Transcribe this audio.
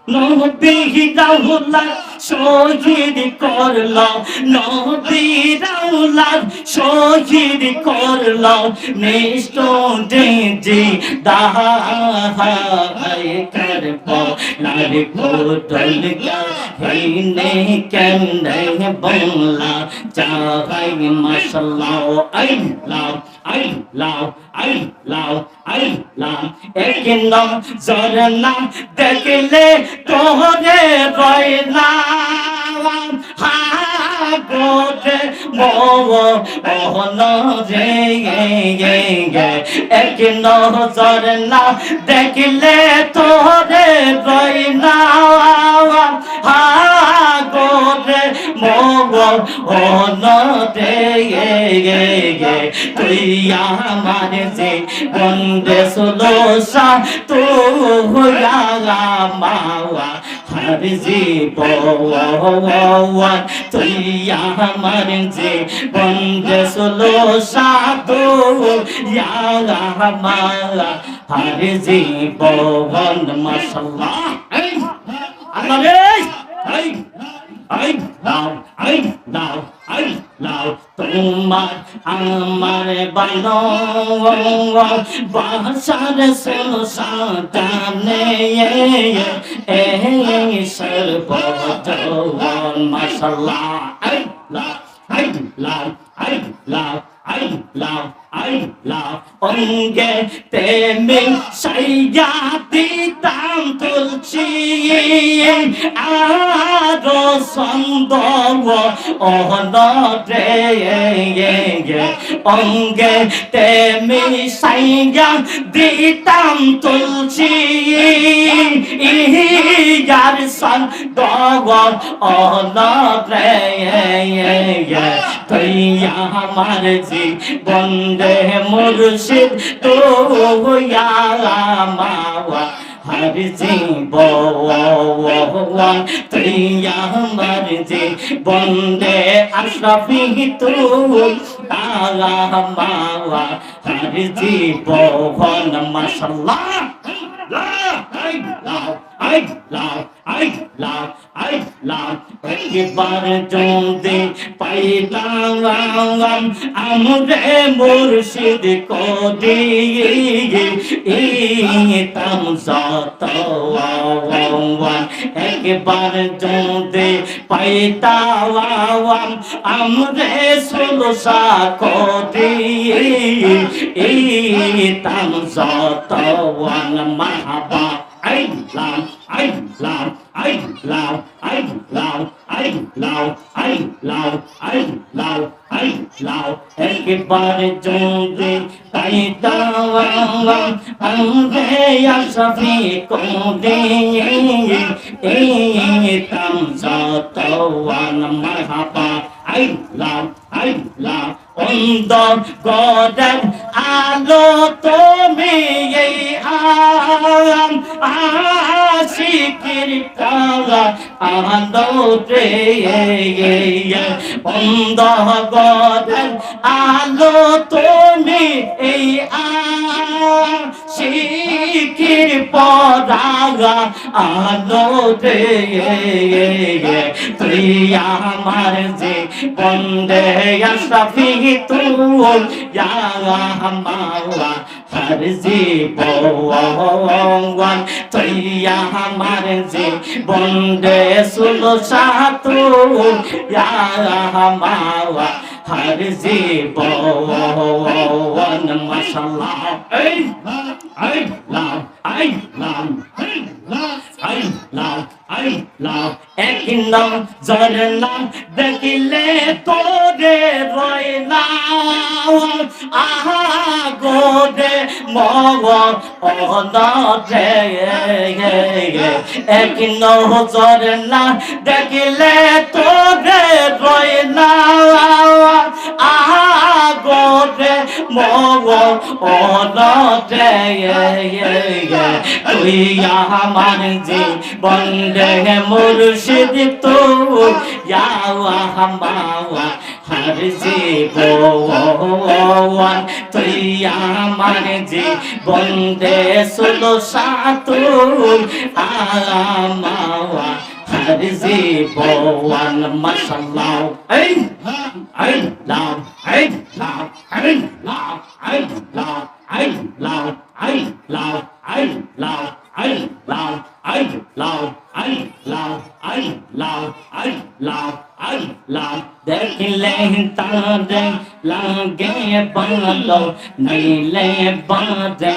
নবী রাউলাদ শহীদ করল, নবী রাউলাদ শহীদ করল, নিষ্ঠুরে যে দাহায় করব লাল কোটল হেনে কেনে বংলা চাহাই মাশাল্লাহ আল্লাহ আল্লাহ আল্লাহ আল্লাহ এক নজর না দেখলে তোরে রয় না গোরে মোহন রে এক নজর না দেখলে তোরে রয় না গোরে মোহন রে তুই আমার যে বন্দে সুলোসা তো মাওয়া হর জীবন তুই আমার যে বন্দে সুলোসা তো মাওয়া হর জীবন মাশাআল্লাহ আল্লাহ রে আই নাও তোমার আমার বানো বাসার সুসাটানে সর্বজন মাশাআল্লাহ আল্লাহ অঙ্গে তেমে সাইয়া দিতাম তুলছি আরো সন্দব অনরে অঙ্গে তেমে সাইয়া দিতাম তুলছি ইয়ার সন্দব অনরে তুই আমার জীবন দে মুর্শিদ তো মাওয়া হর জীবন তুই আমার জীবন দে আশরাফি তো মাওয়া হর জীবন মাশাআল্লাহ একবার যদি পাইলাম আমরে মুর্শিদ কোদি ইতাম যত একবার যদি পাইতাম আমরে সুলসা কোদি ইতাম যত মাহবা একবার যদি পাইতাম আমরে আশরাফি কোদি ইতাম যত মারহাবা অন্তর গড়ের আলো তুমি আশিকির কালা আলো রে অন্তর গড়ের আলো তুমি আশিকির পরাগা আলো রে তুই আমার যে বন্দে আশরাফি তুল মাওয়া হর জীবন তুই আমার যে বন্দে সুলসা তুল মাওয়া হর জীবন মাশাআল্লাহ এক নজর না দেখিলে তোরে রয় না গোরে মনে এক নজর না দেখিলে তোরে রয় না করে মরতে তুই আমার জীবনে মুর্শিদ তোর মাওয়া হর জীবন তুই আমার জীবনে সুলসাতুল মাওয়া হর জীবন মাশাআল্লাহ এই লাভ এই লাভ এই লাভ এই লাভ এই লাভ এই লাভ এই লাভ এই লাভ এই লাভ এই লাভ এই লাভ এই লাভ এই লাভ দেখলে তারে লাগে ভালো নইলে বাদে